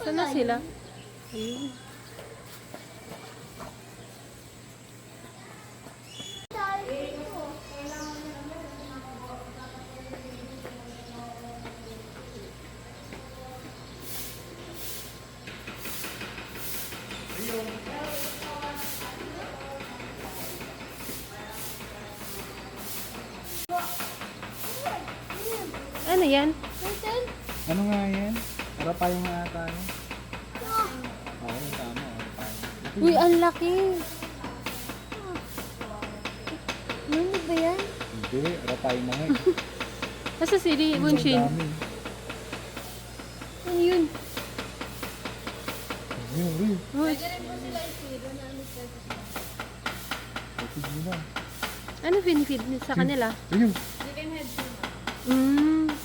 Saan na sila? Ayun. Ano yan? Ano nga yan? Para pa yung ata niya. Oo, tama. Uy, ang laki. Ano ba yan? Hindi, para pa yung mga. Nasa si Bunshin. Ano yun? Uy. Uy. Tignan na. Ano pinfeed sa kanila? Rio.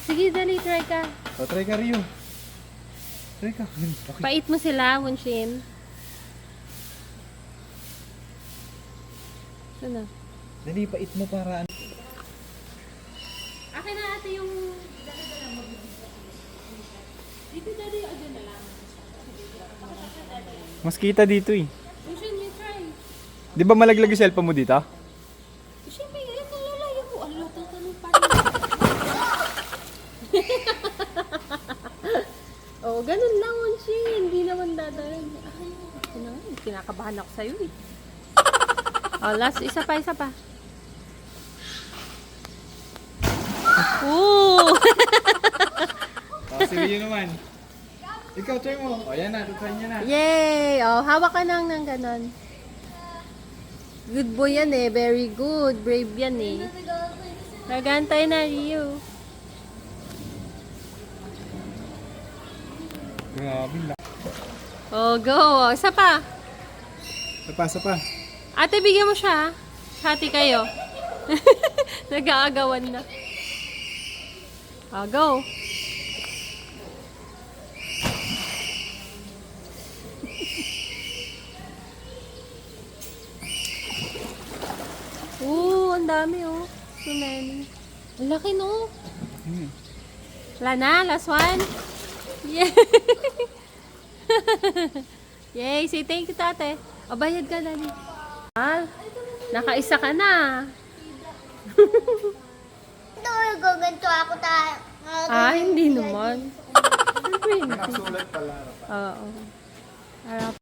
Sige, dali, try ka. O, try ka Rio. Try ka. Okay. Pait mo sila, Bunshin. Ano? Dali, pait mo para ano. Akin na ate yung dala-dala mo. Dito dali, o dyan na lang. Mas kita dito eh. Bunshin, you try. Di ba malaglag yung cellphone mo dito? Siyempre, yan ang lalayo ko. Ano, tatanong pa rin. Oh, ganun lang, Bunshin. Hindi naman dadalan. Ay, kinakabahan ako sa'yo eh. Oh, last, isa pa. Ooh! Si Rio naman. Ikaw, try mo. O, yan na. Try niya na. Yay! Oh, hawak ka ng ganon. Good boy yan eh. Very good. Brave yan eh. Nagantay na, Rio. Grabe lang. Oh, go. Isa pa. Sa pa. Ate, bigyan mo siya. Hati kayo. Nag-aagawan na. Oh, go. Ang dami oh. So many. Ang laki no. Wala na, last one. Yay! Yay, say thank you tate. O, bayad ka na. Nakaisa ka na. Ito, gaganto ako tayo. Hindi naman. Siyempre hindi. Nakasulat pala. Oo. Harap.